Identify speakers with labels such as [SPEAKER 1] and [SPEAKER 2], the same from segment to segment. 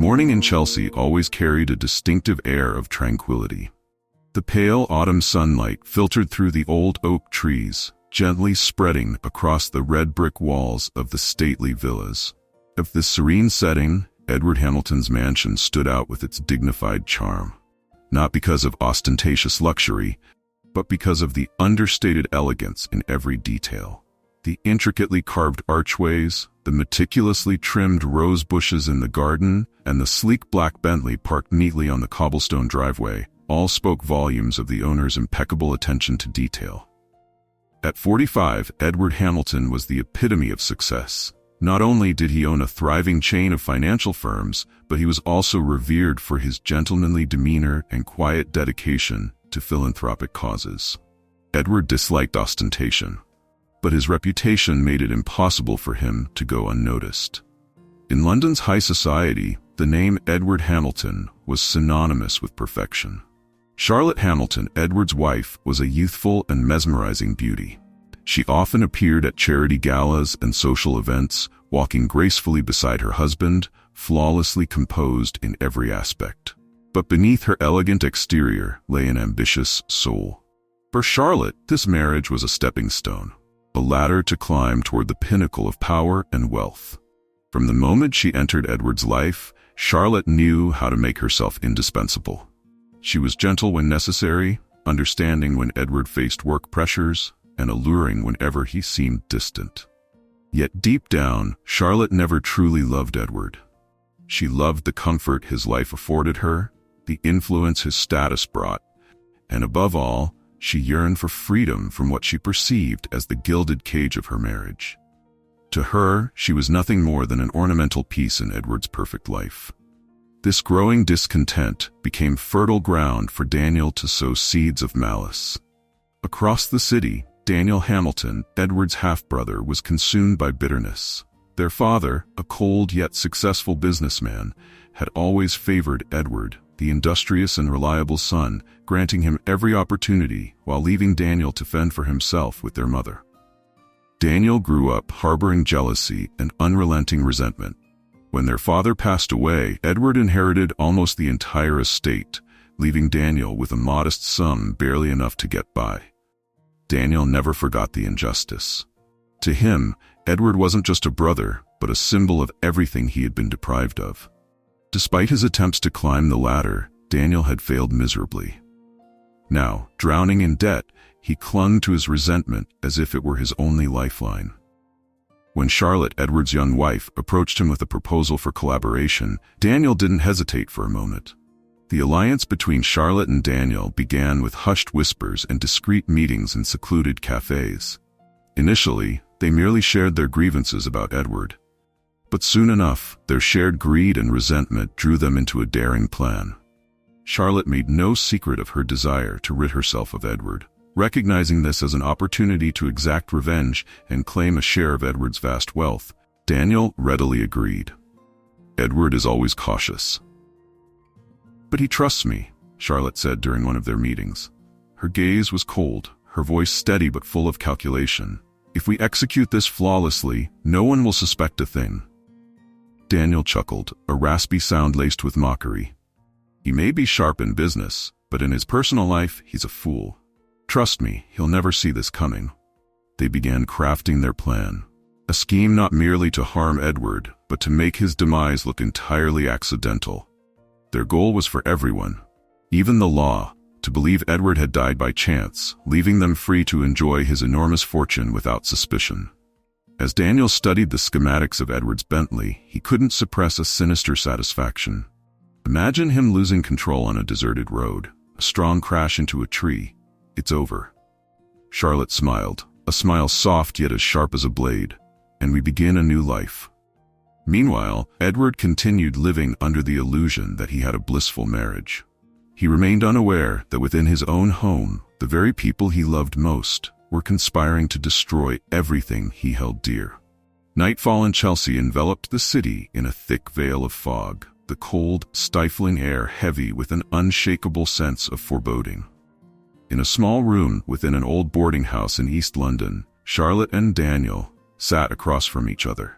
[SPEAKER 1] morning in Chelsea always carried a distinctive air of tranquility. The pale autumn sunlight filtered through the old oak trees, gently spreading across the red brick walls of the stately villas. Of this serene setting, Edward Hamilton's mansion stood out with its dignified charm. Not because of ostentatious luxury, but because of the understated elegance in every detail. The intricately carved archways, the meticulously trimmed rose bushes in the garden, and the sleek black Bentley parked neatly on the cobblestone driveway all spoke volumes of the owner's impeccable attention to detail. At 45, Edward Hamilton was the epitome of success. Not only did he own a thriving chain of financial firms, but he was also revered for his gentlemanly demeanor and quiet dedication to philanthropic causes. Edward disliked ostentation, but his reputation made it impossible for him to go unnoticed. In London's high society, the name Edward Hamilton was synonymous with perfection. Charlotte Hamilton, Edward's wife, was a youthful and mesmerizing beauty. She often appeared at charity galas and social events, walking gracefully beside her husband, flawlessly composed in every aspect. But beneath her elegant exterior lay an ambitious soul. For Charlotte, this marriage was a stepping stone, a ladder to climb toward the pinnacle of power and wealth. From the moment she entered Edward's life, Charlotte knew how to make herself indispensable. She was gentle when necessary, understanding when Edward faced work pressures, and alluring whenever he seemed distant. Yet deep down, Charlotte never truly loved Edward. She loved the comfort his life afforded her, the influence his status brought, and above all, she yearned for freedom from what she perceived as the gilded cage of her marriage. To her, she was nothing more than an ornamental piece in Edward's perfect life. This growing discontent became fertile ground for Daniel to sow seeds of malice. Across the city, Daniel Hamilton, Edward's half-brother, was consumed by bitterness. Their father, a cold yet successful businessman, had always favored Edward, the industrious and reliable son, granting him every opportunity while leaving Daniel to fend for himself with their mother. Daniel grew up harboring jealousy and unrelenting resentment. When their father passed away, Edward inherited almost the entire estate, leaving Daniel with a modest sum barely enough to get by. Daniel never forgot the injustice. To him, Edward wasn't just a brother, but a symbol of everything he had been deprived of. Despite his attempts to climb the ladder, Daniel had failed miserably. Now, drowning in debt, he clung to his resentment as if it were his only lifeline. When Charlotte, Edward's young wife, approached him with a proposal for collaboration, Daniel didn't hesitate for a moment. The alliance between Charlotte and Daniel began with hushed whispers and discreet meetings in secluded cafes. Initially, they merely shared their grievances about Edward. But soon enough, their shared greed and resentment drew them into a daring plan. Charlotte made no secret of her desire to rid herself of Edward. Recognizing this as an opportunity to exact revenge and claim a share of Edward's vast wealth, Daniel readily agreed. Edward is always cautious. But he trusts me, Charlotte said during one of their meetings. Her gaze was cold, her voice steady but full of calculation. If we execute this flawlessly, no one will suspect a thing. Daniel chuckled, a raspy sound laced with mockery. He may be sharp in business, but in his personal life, he's a fool. Trust me, he'll never see this coming. They began crafting their plan. A scheme not merely to harm Edward, but to make his demise look entirely accidental. Their goal was for everyone, even the law, to believe Edward had died by chance, leaving them free to enjoy his enormous fortune without suspicion. As Daniel studied the schematics of Edward's Bentley, he couldn't suppress a sinister satisfaction. Imagine him losing control on a deserted road, a strong crash into a tree. It's over. Charlotte smiled, a smile soft yet as sharp as a blade, and we begin a new life. Meanwhile, Edward continued living under the illusion that he had a blissful marriage. He remained unaware that within his own home, the very people he loved most were conspiring to destroy everything he held dear. Nightfall in Chelsea enveloped the city in a thick veil of fog, the cold, stifling air heavy with an unshakable sense of foreboding. In a small room within an old boarding house in East London, Charlotte and Daniel sat across from each other.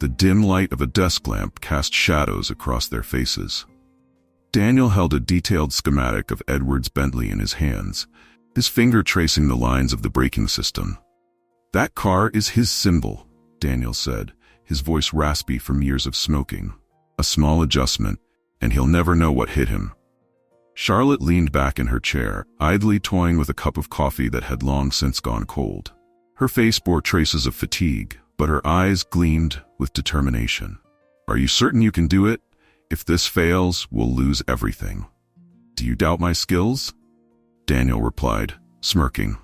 [SPEAKER 1] The dim light of a desk lamp cast shadows across their faces. Daniel held a detailed schematic of Edward's Bentley in his hands, his finger tracing the lines of the braking system. "That car is his symbol," Daniel said, his voice raspy from years of smoking. "A small adjustment, and he'll never know what hit him." Charlotte leaned back in her chair, idly toying with a cup of coffee that had long since gone cold. Her face bore traces of fatigue, but her eyes gleamed with determination. "Are you certain you can do it? If this fails, we'll lose everything." "Do you doubt my skills?" Daniel replied, smirking.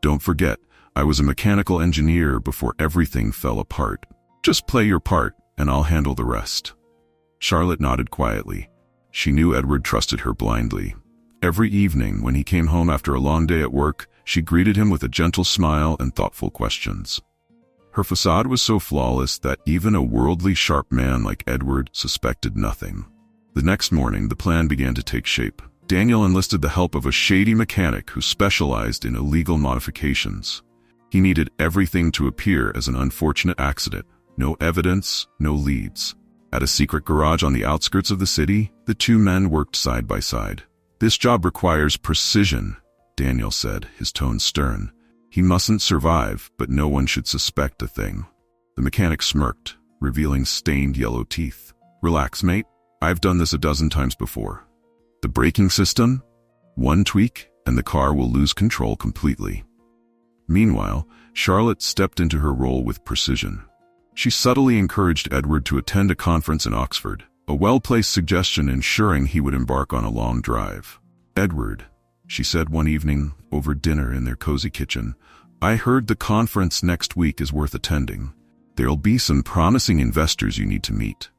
[SPEAKER 1] "Don't forget, I was a mechanical engineer before everything fell apart. Just play your part, and I'll handle the rest." Charlotte nodded quietly. She knew Edward trusted her blindly. Every evening, when he came home after a long day at work, she greeted him with a gentle smile and thoughtful questions. Her facade was so flawless that even a worldly sharp man like Edward suspected nothing. The next morning, the plan began to take shape. Daniel enlisted the help of a shady mechanic who specialized in illegal modifications. He needed everything to appear as an unfortunate accident. No evidence, no leads. At a secret garage on the outskirts of the city, the two men worked side by side. "This job requires precision," Daniel said, his tone stern. "He mustn't survive, but no one should suspect a thing." The mechanic smirked, revealing stained yellow teeth. "Relax, mate. I've done this a dozen times before. The braking system? One tweak, and the car will lose control completely." Meanwhile, Charlotte stepped into her role with precision. She subtly encouraged Edward to attend a conference in Oxford, a well-placed suggestion ensuring he would embark on a long drive. "Edward," she said one evening over dinner in their cozy kitchen, "I heard the conference next week is worth attending. There'll be some promising investors you need to meet."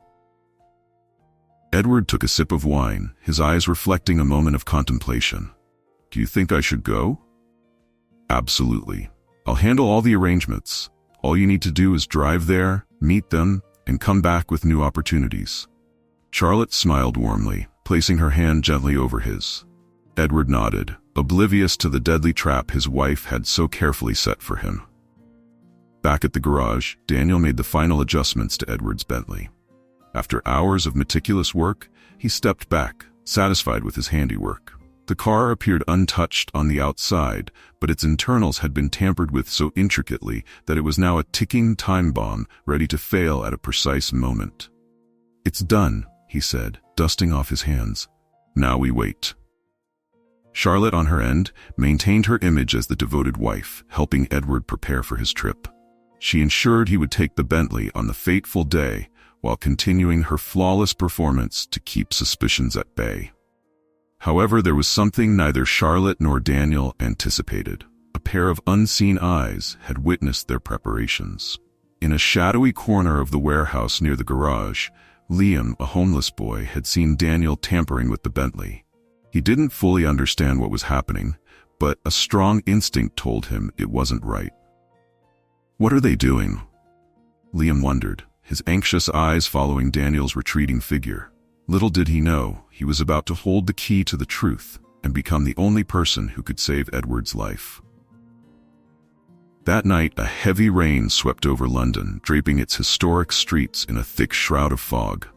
[SPEAKER 1] Edward took a sip of wine, his eyes reflecting a moment of contemplation. "Do you think I should go?" "Absolutely. I'll handle all the arrangements. All you need to do is drive there, meet them, and come back with new opportunities." Charlotte smiled warmly, placing her hand gently over his. Edward nodded, oblivious to the deadly trap his wife had so carefully set for him. Back at the garage, Daniel made the final adjustments to Edward's Bentley. After hours of meticulous work, he stepped back, satisfied with his handiwork. The car appeared untouched on the outside, but its internals had been tampered with so intricately that it was now a ticking time bomb ready to fail at a precise moment. "It's done," he said, dusting off his hands. "Now we wait." Charlotte, on her end, maintained her image as the devoted wife, helping Edward prepare for his trip. She ensured he would take the Bentley on the fateful day, while continuing her flawless performance to keep suspicions at bay. However, there was something neither Charlotte nor Daniel anticipated. A pair of unseen eyes had witnessed their preparations. In a shadowy corner of the warehouse near the garage, Liam, a homeless boy, had seen Daniel tampering with the Bentley. He didn't fully understand what was happening, but a strong instinct told him it wasn't right. "What are they doing?" Liam wondered, his anxious eyes following Daniel's retreating figure. Little did he know, he was about to hold the key to the truth and become the only person who could save Edward's life. That night, a heavy rain swept over London, draping its historic streets in a thick shroud of fog.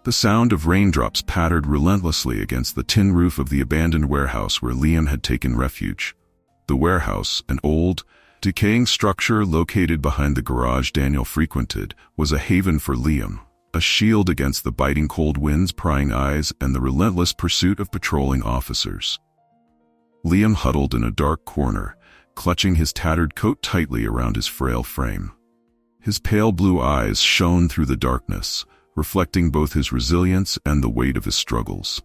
[SPEAKER 1] The sound of raindrops pattered relentlessly against the tin roof of the abandoned warehouse where Liam had taken refuge. The warehouse, an old, decaying structure located behind the garage Daniel frequented, was a haven for Liam, a shield against the biting cold winds, prying eyes, and the relentless pursuit of patrolling officers. Liam huddled in a dark corner, clutching his tattered coat tightly around his frail frame. His pale blue eyes shone through the darkness, reflecting both his resilience and the weight of his struggles.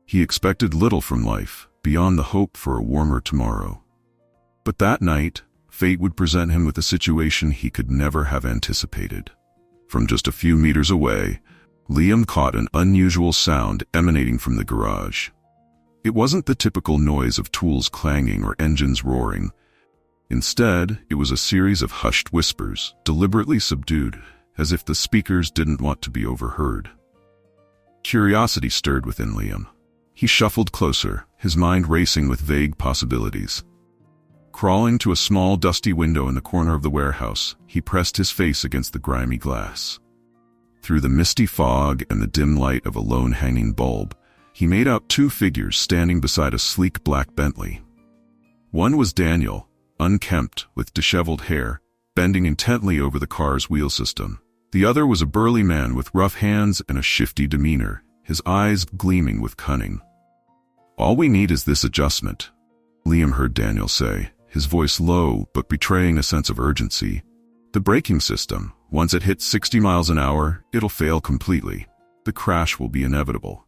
[SPEAKER 1] He expected little from life, beyond the hope for a warmer tomorrow. But that night, fate would present him with a situation he could never have anticipated. From just a few meters away, Liam caught an unusual sound emanating from the garage. It wasn't the typical noise of tools clanging or engines roaring. Instead, it was a series of hushed whispers, deliberately subdued, as if the speakers didn't want to be overheard. Curiosity stirred within Liam. He shuffled closer, his mind racing with vague possibilities. Crawling to a small, dusty window in the corner of the warehouse, he pressed his face against the grimy glass. Through the misty fog and the dim light of a lone hanging bulb, he made out two figures standing beside a sleek black Bentley. One was Daniel, unkempt, with disheveled hair, bending intently over the car's wheel system. The other was a burly man with rough hands and a shifty demeanor, his eyes gleaming with cunning. "All we need is this adjustment," Liam heard Daniel say, his voice low but betraying a sense of urgency. "The braking system, once it hits 60 miles an hour, it'll fail completely. The crash will be inevitable."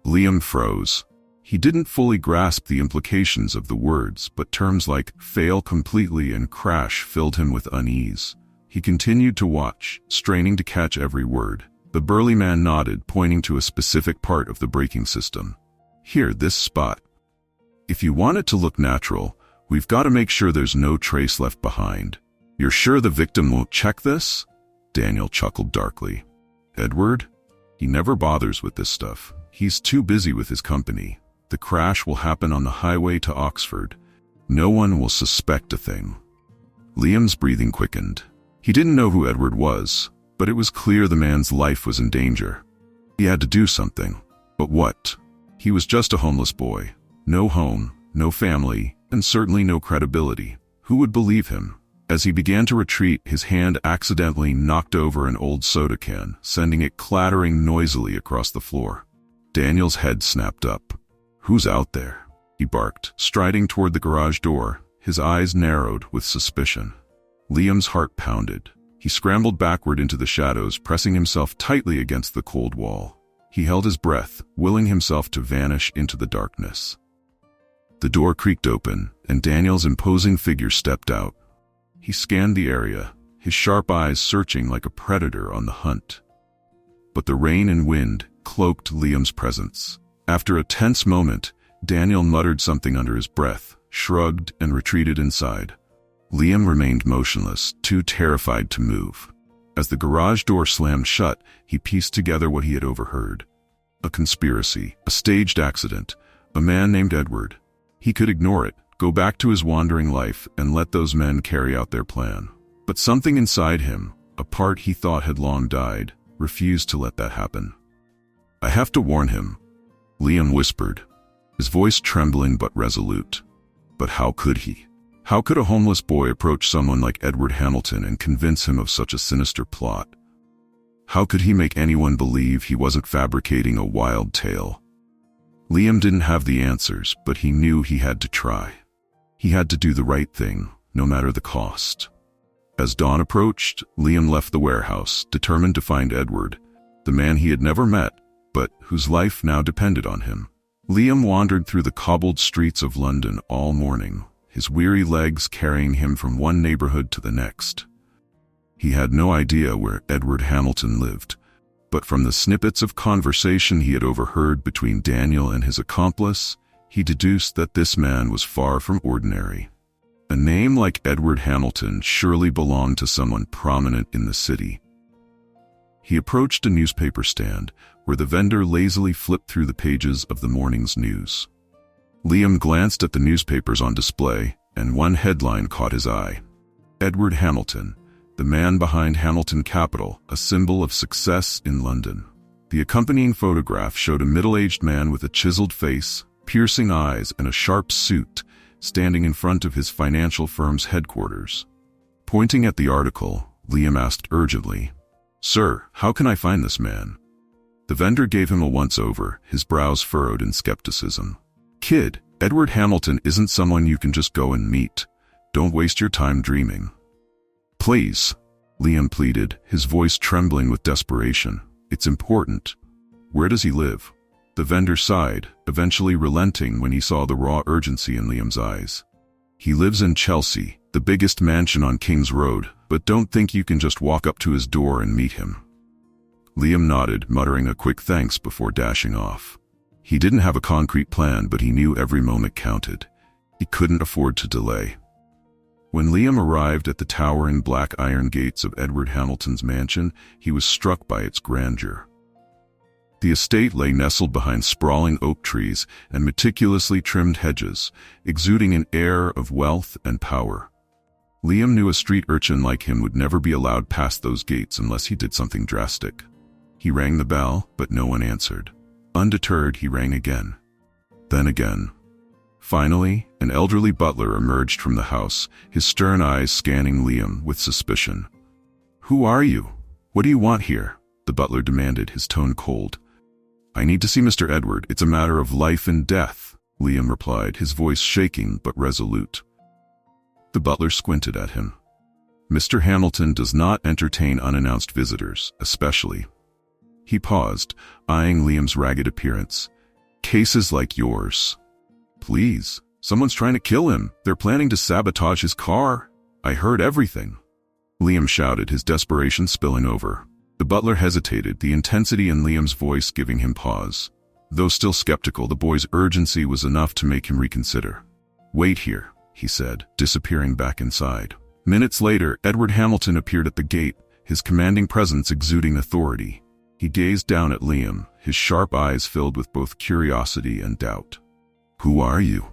[SPEAKER 1] Liam froze. He didn't fully grasp the implications of the words, but terms like fail completely and crash filled him with unease. He continued to watch, straining to catch every word. The burly man nodded, pointing to a specific part of the braking system. "Here, this spot. If you want it to look natural, we've got to make sure there's no trace left behind." "You're sure the victim won't check this?" Daniel chuckled darkly. "Edward? He never bothers with this stuff. He's too busy with his company. The crash will happen on the highway to Oxford. No one will suspect a thing." Liam's breathing quickened. He didn't know who Edward was, but it was clear the man's life was in danger. He had to do something. But what? He was just a homeless boy. No home, no family, and certainly no credibility. Who would believe him? As he began to retreat, his hand accidentally knocked over an old soda can, sending it clattering noisily across the floor. Daniel's head snapped up. "Who's out there?" he barked, striding toward the garage door, his eyes narrowed with suspicion. Liam's heart pounded. He scrambled backward into the shadows, pressing himself tightly against the cold wall. He held his breath, willing himself to vanish into the darkness. The door creaked open, and Daniel's imposing figure stepped out. He scanned the area, his sharp eyes searching like a predator on the hunt. But the rain and wind cloaked Liam's presence. After a tense moment, Daniel muttered something under his breath, shrugged, and retreated inside. Liam remained motionless, too terrified to move. As the garage door slammed shut, he pieced together what he had overheard. A conspiracy, a staged accident, a man named Edward. He could ignore it, go back to his wandering life, and let those men carry out their plan. But something inside him, a part he thought had long died, refused to let that happen. "I have to warn him," Liam whispered, his voice trembling but resolute. But how could he? How could a homeless boy approach someone like Edward Hamilton and convince him of such a sinister plot? How could he make anyone believe he wasn't fabricating a wild tale? Liam didn't have the answers, but he knew he had to try. He had to do the right thing, no matter the cost. As dawn approached, Liam left the warehouse, determined to find Edward, the man he had never met, but whose life now depended on him. Liam wandered through the cobbled streets of London all morning, his weary legs carrying him from one neighborhood to the next. He had no idea where Edward Hamilton lived, but from the snippets of conversation he had overheard between Daniel and his accomplice, he deduced that this man was far from ordinary. A name like Edward Hamilton surely belonged to someone prominent in the city. He approached a newspaper stand, where the vendor lazily flipped through the pages of the morning's news. Liam glanced at the newspapers on display, and one headline caught his eye. Edward Hamilton, the man behind Hamilton Capital, a symbol of success in London. The accompanying photograph showed a middle-aged man with a chiseled face, piercing eyes, and a sharp suit, standing in front of his financial firm's headquarters. Pointing at the article, Liam asked urgently, "Sir, how can I find this man?" The vendor gave him a once-over, his brows furrowed in skepticism. "Kid, Edward Hamilton isn't someone you can just go and meet. Don't waste your time dreaming." "Please," Liam pleaded, his voice trembling with desperation. "It's important. Where does he live?" The vendor sighed, eventually relenting when he saw the raw urgency in Liam's eyes. "He lives in Chelsea, the biggest mansion on King's Road, but don't think you can just walk up to his door and meet him." Liam nodded, muttering a quick thanks before dashing off. He didn't have a concrete plan, but he knew every moment counted. He couldn't afford to delay. When Liam arrived at the towering black iron gates of Edward Hamilton's mansion, he was struck by its grandeur. The estate lay nestled behind sprawling oak trees and meticulously trimmed hedges, exuding an air of wealth and power. Liam knew a street urchin like him would never be allowed past those gates unless he did something drastic. He rang the bell, but no one answered. Undeterred, he rang again. Then again. Finally, an elderly butler emerged from the house, his stern eyes scanning Liam with suspicion. "Who are you? What do you want here?" the butler demanded, his tone cold. "I need to see Mr. Edward. It's a matter of life and death," Liam replied, his voice shaking but resolute. The butler squinted at him. "Mr. Hamilton does not entertain unannounced visitors, especially." He paused, eyeing Liam's ragged appearance. "Cases like yours." "Please, someone's trying to kill him. They're planning to sabotage his car. I heard everything," Liam shouted, his desperation spilling over. The butler hesitated, the intensity in Liam's voice giving him pause. Though still skeptical, the boy's urgency was enough to make him reconsider. "Wait here," he said, disappearing back inside. Minutes later, Edward Hamilton appeared at the gate, his commanding presence exuding authority. He gazed down at Liam, his sharp eyes filled with both curiosity and doubt. "Who are you?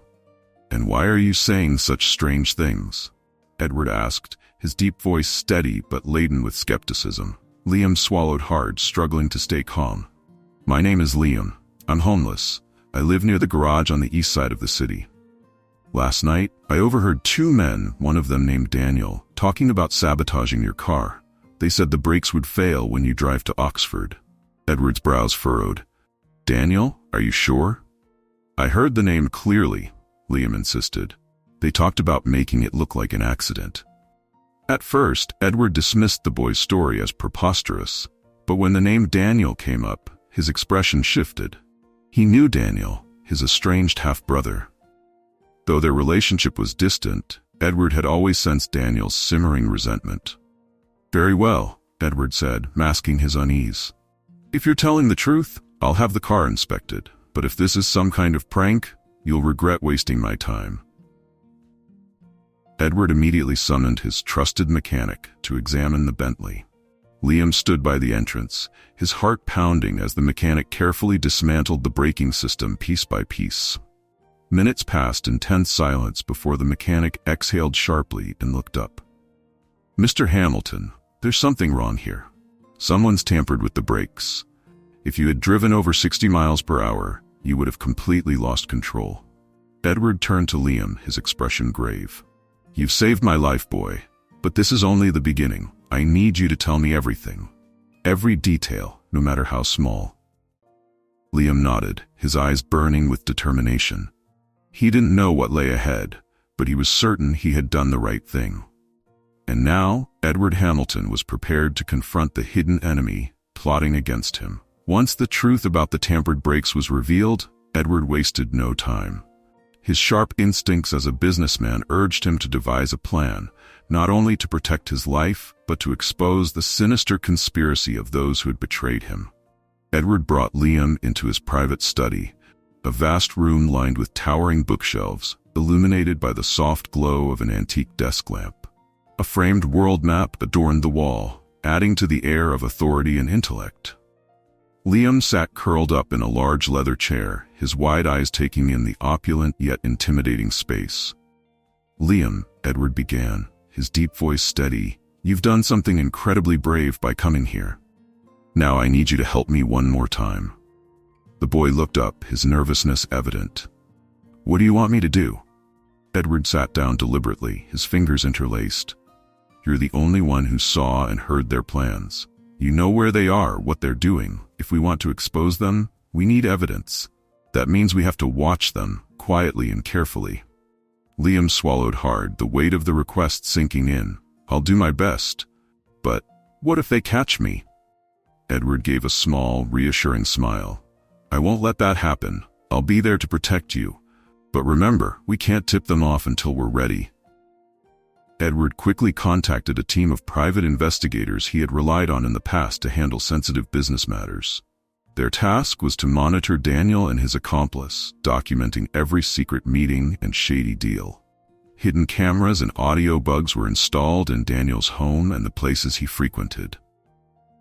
[SPEAKER 1] And why are you saying such strange things?" Edward asked, his deep voice steady but laden with skepticism. Liam swallowed hard, struggling to stay calm. "My name is Liam. I'm homeless. I live near the garage on the east side of the city. Last night, I overheard two men, one of them named Daniel, talking about sabotaging your car. They said the brakes would fail when you drive to Oxford." Edward's brows furrowed. "Daniel, are you sure?" "I heard the name clearly," Liam insisted. "They talked about making it look like an accident." At first, Edward dismissed the boy's story as preposterous, but when the name Daniel came up, his expression shifted. He knew Daniel, his estranged half-brother. Though their relationship was distant, Edward had always sensed Daniel's simmering resentment. "Very well," Edward said, masking his unease. "If you're telling the truth, I'll have the car inspected, but if this is some kind of prank, you'll regret wasting my time." Edward immediately summoned his trusted mechanic to examine the Bentley. Liam stood by the entrance, his heart pounding as the mechanic carefully dismantled the braking system piece by piece. Minutes passed in tense silence before the mechanic exhaled sharply and looked up. "Mr. Hamilton, there's something wrong here. Someone's tampered with the brakes. If you had driven over 60 miles per hour, you would have completely lost control." Edward turned to Liam, his expression grave. "You've saved my life, boy, but this is only the beginning. I need you to tell me everything. Every detail, no matter how small." Liam nodded, his eyes burning with determination. He didn't know what lay ahead, but he was certain he had done the right thing. And now, Edward Hamilton was prepared to confront the hidden enemy plotting against him. Once the truth about the tampered brakes was revealed, Edward wasted no time. His sharp instincts as a businessman urged him to devise a plan, not only to protect his life, but to expose the sinister conspiracy of those who had betrayed him. Edward brought Liam into his private study, a vast room lined with towering bookshelves, illuminated by the soft glow of an antique desk lamp. A framed world map adorned the wall, adding to the air of authority and intellect. Liam sat curled up in a large leather chair, his wide eyes taking in the opulent yet intimidating space. "Liam," Edward began, his deep voice steady, "you've done something incredibly brave by coming here. Now I need you to help me one more time." The boy looked up, his nervousness evident. "What do you want me to do?" Edward sat down deliberately, his fingers interlaced. "You're the only one who saw and heard their plans. You know where they are, what they're doing. If we want to expose them, we need evidence. That means we have to watch them, quietly and carefully." Liam swallowed hard, the weight of the request sinking in. "I'll do my best. But what if they catch me?" Edward gave a small, reassuring smile. "I won't let that happen. I'll be there to protect you. But remember, we can't tip them off until we're ready." Edward quickly contacted a team of private investigators he had relied on in the past to handle sensitive business matters. Their task was to monitor Daniel and his accomplice, documenting every secret meeting and shady deal. Hidden cameras and audio bugs were installed in Daniel's home and the places he frequented.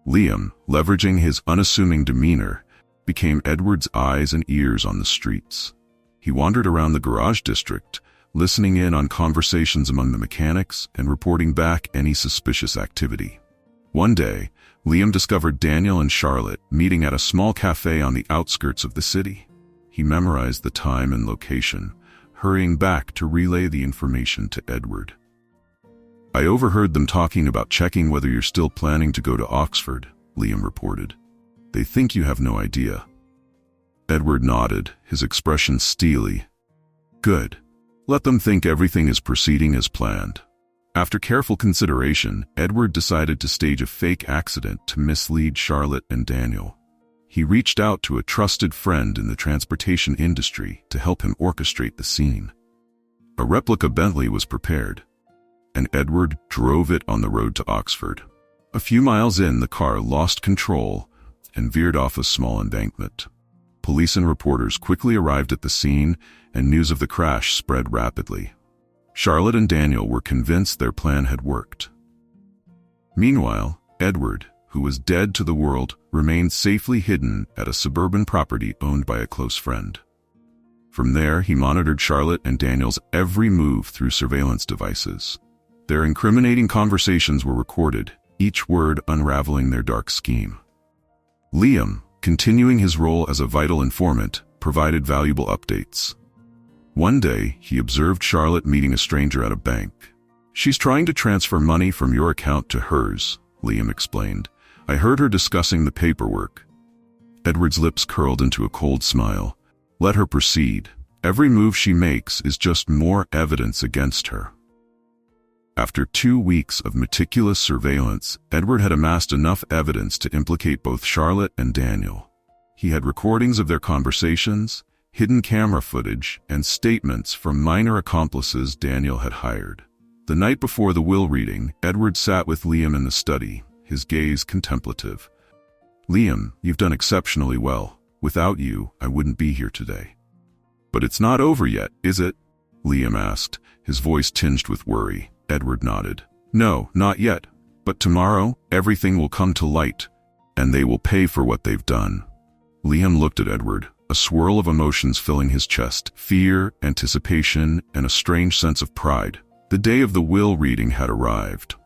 [SPEAKER 1] Liam, leveraging his unassuming demeanor, became Edward's eyes and ears on the streets. He wandered around the garage district, listening in on conversations among the mechanics and reporting back any suspicious activity. One day, Liam discovered Daniel and Charlotte meeting at a small cafe on the outskirts of the city. He memorized the time and location, hurrying back to relay the information to Edward. "I overheard them talking about checking whether you're still planning to go to Oxford," Liam reported. "They think you have no idea." Edward nodded, his expression steely. "Good. Let them think everything is proceeding as planned." After careful consideration, Edward decided to stage a fake accident to mislead Charlotte and Daniel. He reached out to a trusted friend in the transportation industry to help him orchestrate the scene. A replica Bentley was prepared, and Edward drove it on the road to Oxford. A few miles in, the car lost control and veered off a small embankment. Police and reporters quickly arrived at the scene, and news of the crash spread rapidly. Charlotte and Daniel were convinced their plan had worked. Meanwhile, Edward, who was dead to the world, remained safely hidden at a suburban property owned by a close friend. From there, he monitored Charlotte and Daniel's every move through surveillance devices. Their incriminating conversations were recorded, each word unraveling their dark scheme. Liam, continuing his role as a vital informant, provided valuable updates. One day, he observed Charlotte meeting a stranger at a bank. "She's trying to transfer money from your account to hers," Liam explained. "I heard her discussing the paperwork." Edward's lips curled into a cold smile. "Let her proceed. Every move she makes is just more evidence against her." After 2 weeks of meticulous surveillance, Edward had amassed enough evidence to implicate both Charlotte and Daniel. He had recordings of their conversations, hidden camera footage, and statements from minor accomplices Daniel had hired. The night before the will reading, Edward sat with Liam in the study, his gaze contemplative. "Liam, you've done exceptionally well. Without you, I wouldn't be here today." "But it's not over yet, is it?" Liam asked, his voice tinged with worry. Edward nodded. "No, not yet. But tomorrow, everything will come to light, and they will pay for what they've done." Liam looked at Edward, a swirl of emotions filling his chest: fear, anticipation, and a strange sense of pride. The day of the will reading had arrived.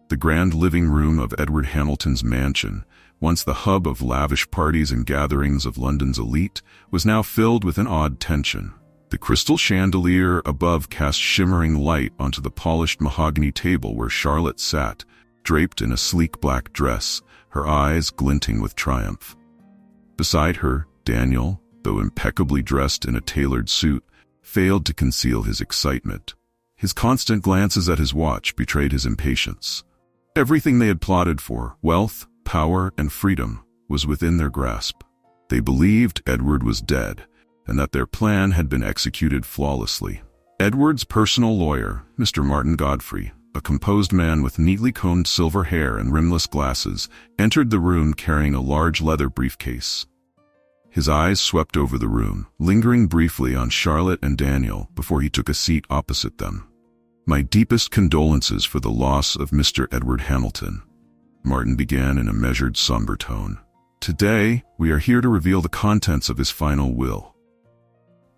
[SPEAKER 1] The grand living room of Edward Hamilton's mansion, once the hub of lavish parties and gatherings of London's elite, was now filled with an odd tension. The crystal chandelier above cast shimmering light onto the polished mahogany table where Charlotte sat, draped in a sleek black dress, her eyes glinting with triumph. Beside her, Daniel, though impeccably dressed in a tailored suit, failed to conceal his excitement. His constant glances at his watch betrayed his impatience. Everything they had plotted for, wealth, power, and freedom, was within their grasp. They believed Edward was dead, and that their plan had been executed flawlessly. Edward's personal lawyer, Mr. Martin Godfrey, a composed man with neatly combed silver hair and rimless glasses, entered the room carrying a large leather briefcase. His eyes swept over the room, lingering briefly on Charlotte and Daniel before he took a seat opposite them. "My deepest condolences for the loss of Mr. Edward Hamilton," Martin began in a measured, somber tone. "Today, we are here to reveal the contents of his final will."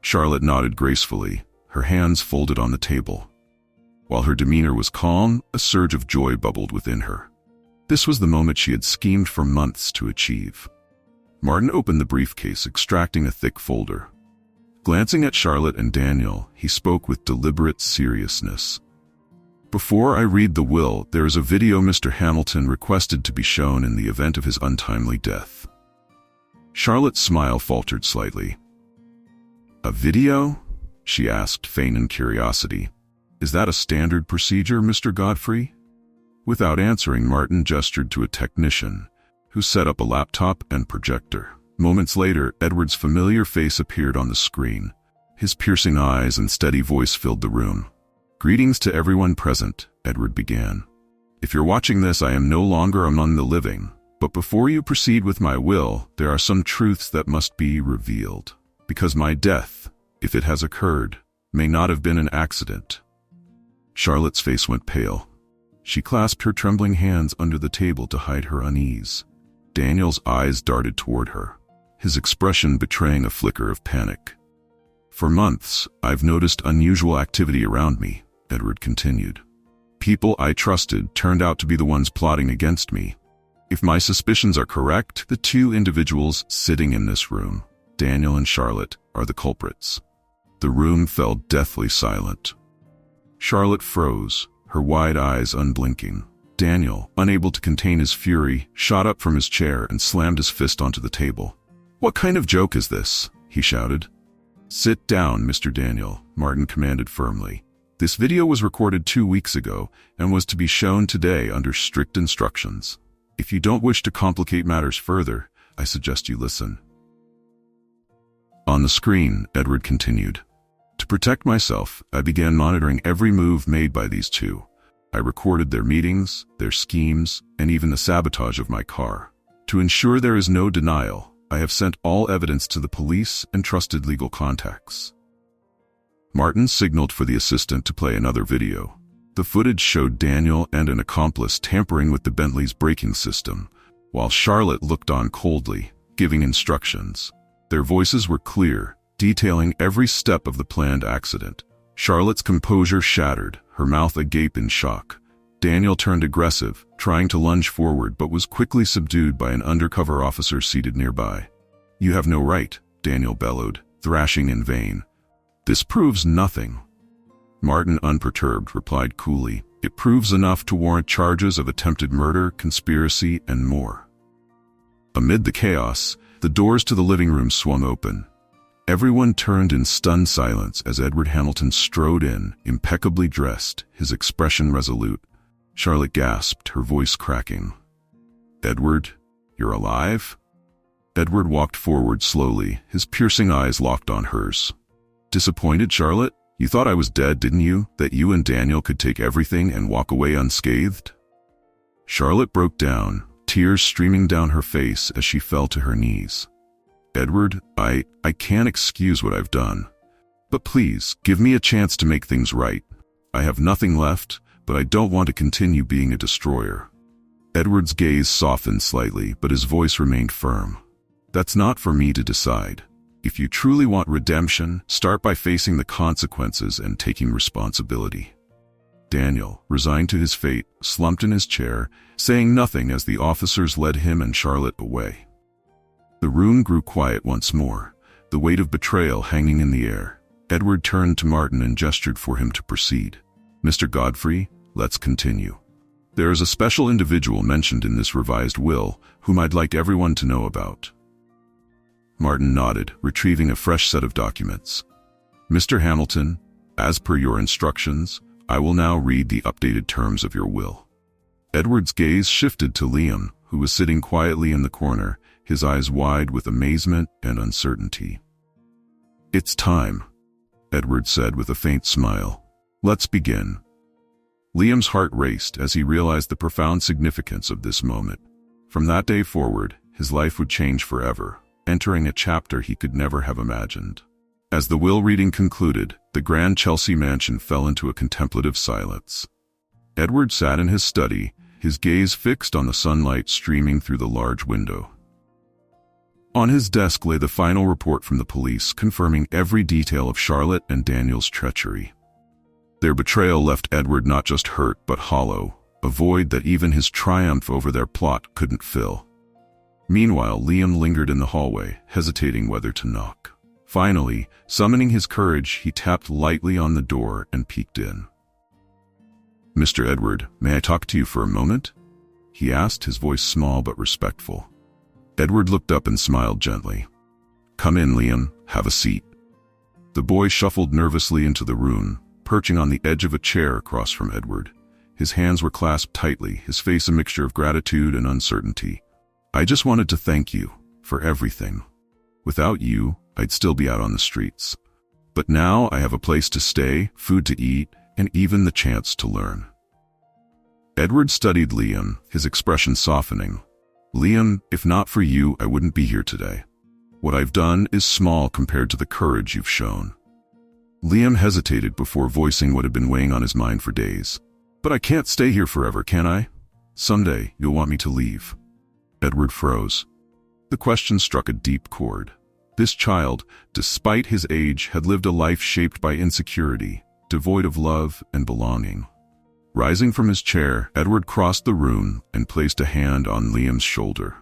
[SPEAKER 1] Charlotte nodded gracefully, her hands folded on the table. While her demeanor was calm, a surge of joy bubbled within her. This was the moment she had schemed for months to achieve. Martin opened the briefcase, extracting a thick folder. Glancing at Charlotte and Daniel, he spoke with deliberate seriousness. "Before I read the will, there is a video Mr. Hamilton requested to be shown in the event of his untimely death." Charlotte's smile faltered slightly. "A video?" she asked, feigning curiosity. "Is that a standard procedure, Mr. Godfrey?" Without answering, Martin gestured to a technician, who set up a laptop and projector. Moments later, Edward's familiar face appeared on the screen. His piercing eyes and steady voice filled the room. "Greetings to everyone present," Edward began. "If you're watching this, I am no longer among the living. But before you proceed with my will, there are some truths that must be revealed. Because my death, if it has occurred, may not have been an accident." Charlotte's face went pale. She clasped her trembling hands under the table to hide her unease. Daniel's eyes darted toward her, his expression betraying a flicker of panic. For months, I've noticed unusual activity around me, Edward continued. People I trusted turned out to be the ones plotting against me. If my suspicions are correct, the two individuals sitting in this room, Daniel and Charlotte, are the culprits. The room fell deathly silent. Charlotte froze, her wide eyes unblinking. Daniel, unable to contain his fury, shot up from his chair and slammed his fist onto the table. "What kind of joke is this?" he shouted. "Sit down, Mr. Daniel," Martin commanded firmly. "This video was recorded 2 weeks ago and was to be shown today under strict instructions. If you don't wish to complicate matters further, I suggest you listen." On the screen, Edward continued. "To protect myself, I began monitoring every move made by these two. I recorded their meetings, their schemes, and even the sabotage of my car. To ensure there is no denial, I have sent all evidence to the police and trusted legal contacts." Martin signaled for the assistant to play another video. The footage showed Daniel and an accomplice tampering with the Bentley's braking system, while Charlotte looked on coldly, giving instructions. Their voices were clear, detailing every step of the planned accident. Charlotte's composure shattered, her mouth agape in shock. Daniel turned aggressive, trying to lunge forward but was quickly subdued by an undercover officer seated nearby. "You have no right," Daniel bellowed, thrashing in vain. "This proves nothing." Martin, unperturbed, replied coolly, "It proves enough to warrant charges of attempted murder, conspiracy, and more." Amid the chaos, the doors to the living room swung open. Everyone turned in stunned silence as Edward Hamilton strode in, impeccably dressed, his expression resolute. Charlotte gasped, her voice cracking. "Edward, you're alive?" Edward walked forward slowly, his piercing eyes locked on hers. "Disappointed, Charlotte? You thought I was dead, didn't you? That you and Daniel could take everything and walk away unscathed?" Charlotte broke down, tears streaming down her face as she fell to her knees. "Edward, I can't excuse what I've done. But please, give me a chance to make things right. I have nothing left, but I don't want to continue being a destroyer." Edward's gaze softened slightly, but his voice remained firm. "That's not for me to decide. If you truly want redemption, start by facing the consequences and taking responsibility." Daniel, resigned to his fate, slumped in his chair, saying nothing as the officers led him and Charlotte away. The room grew quiet once more, the weight of betrayal hanging in the air. Edward turned to Martin and gestured for him to proceed. "Mr. Godfrey, let's continue. There is a special individual mentioned in this revised will whom I'd like everyone to know about." Martin nodded, retrieving a fresh set of documents. "Mr. Hamilton, as per your instructions, I will now read the updated terms of your will." Edward's gaze shifted to Liam, who was sitting quietly in the corner, his eyes wide with amazement and uncertainty. "It's time," Edward said with a faint smile. "Let's begin." Liam's heart raced as he realized the profound significance of this moment. From that day forward, his life would change forever, entering a chapter he could never have imagined. As the will reading concluded, the grand Chelsea mansion fell into a contemplative silence. Edward sat in his study, his gaze fixed on the sunlight streaming through the large window. On his desk lay the final report from the police, confirming every detail of Charlotte and Daniel's treachery. Their betrayal left Edward not just hurt but hollow, a void that even his triumph over their plot couldn't fill. Meanwhile, Liam lingered in the hallway, hesitating whether to knock. Finally, summoning his courage, he tapped lightly on the door and peeked in. "Mr. Edward, may I talk to you for a moment?" he asked, his voice small but respectful. Edward looked up and smiled gently. "Come in, Liam. Have a seat." The boy shuffled nervously into the room, perching on the edge of a chair across from Edward. His hands were clasped tightly, his face a mixture of gratitude and uncertainty. "I just wanted to thank you for everything. Without you, I'd still be out on the streets. But now I have a place to stay, food to eat, and even the chance to learn." Edward studied Liam, his expression softening. "Liam, if not for you, I wouldn't be here today. What I've done is small compared to the courage you've shown." Liam hesitated before voicing what had been weighing on his mind for days. "But I can't stay here forever, can I? Someday, you'll want me to leave." Edward froze. The question struck a deep chord. This child, despite his age, had lived a life shaped by insecurity, devoid of love and belonging. Rising from his chair, Edward crossed the room and placed a hand on Liam's shoulder.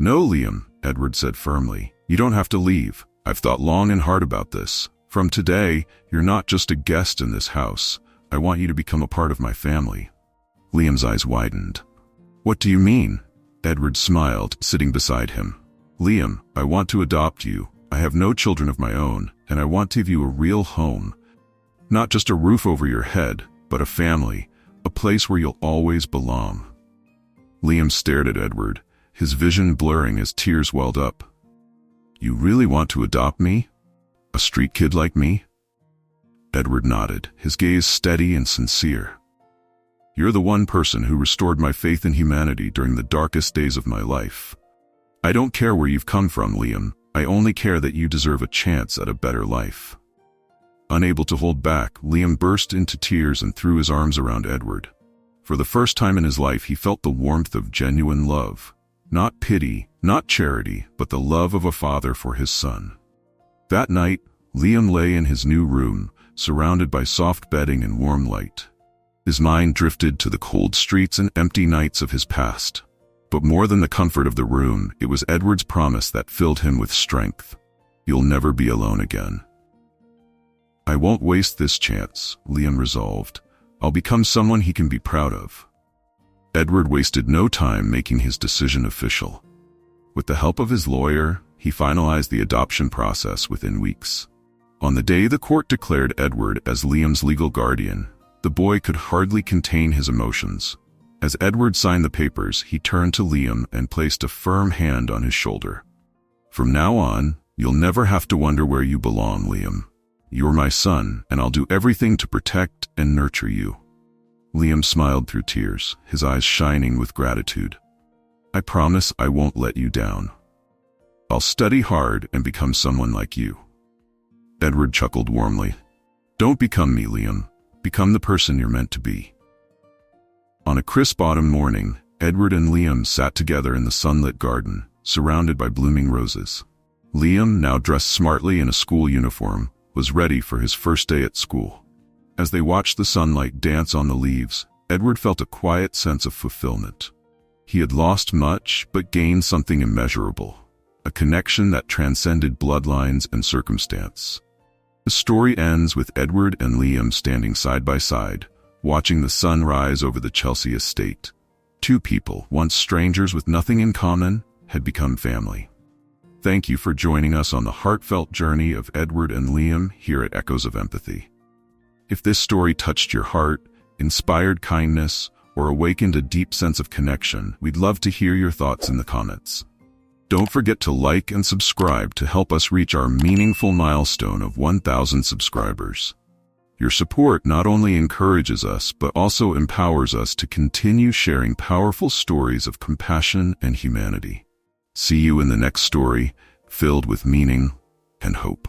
[SPEAKER 1] "No, Liam," Edward said firmly. "You don't have to leave. I've thought long and hard about this. From today, you're not just a guest in this house. I want you to become a part of my family." Liam's eyes widened. "What do you mean?" Edward smiled, sitting beside him. "Liam, I want to adopt you. I have no children of my own, and I want to give you a real home. Not just a roof over your head, but a family, a place where you'll always belong." Liam stared at Edward, his vision blurring as tears welled up. "You really want to adopt me? A street kid like me?" Edward nodded, his gaze steady and sincere. "You're the one person who restored my faith in humanity during the darkest days of my life. I don't care where you've come from, Liam. I only care that you deserve a chance at a better life." Unable to hold back, Liam burst into tears and threw his arms around Edward. For the first time in his life, he felt the warmth of genuine love. Not pity, not charity, but the love of a father for his son. That night, Liam lay in his new room, surrounded by soft bedding and warm light. His mind drifted to the cold streets and empty nights of his past. But more than the comfort of the room, it was Edward's promise that filled him with strength. "You'll never be alone again." "I won't waste this chance," Liam resolved. "I'll become someone he can be proud of." Edward wasted no time making his decision official. With the help of his lawyer, he finalized the adoption process within weeks. On the day the court declared Edward as Liam's legal guardian, the boy could hardly contain his emotions. As Edward signed the papers, he turned to Liam and placed a firm hand on his shoulder. "From now on, you'll never have to wonder where you belong, Liam. You're my son, and I'll do everything to protect and nurture you." Liam smiled through tears, his eyes shining with gratitude. "I promise I won't let you down. I'll study hard and become someone like you." Edward chuckled warmly. "Don't become me, Liam. Become the person you're meant to be." On a crisp autumn morning, Edward and Liam sat together in the sunlit garden, surrounded by blooming roses. Liam, now dressed smartly in a school uniform, was ready for his first day at school. As they watched the sunlight dance on the leaves, Edward felt a quiet sense of fulfillment. He had lost much, but gained something immeasurable, a connection that transcended bloodlines and circumstance. The story ends with Edward and Liam standing side by side, watching the sun rise over the Chelsea estate. Two people, once strangers with nothing in common, had become family. Thank you for joining us on the heartfelt journey of Edward and Liam here at Echoes of Empathy. If this story touched your heart, inspired kindness, or awakened a deep sense of connection, we'd love to hear your thoughts in the comments. Don't forget to like and subscribe to help us reach our meaningful milestone of 1,000 subscribers. Your support not only encourages us, but also empowers us to continue sharing powerful stories of compassion and humanity. See you in the next story, filled with meaning and hope.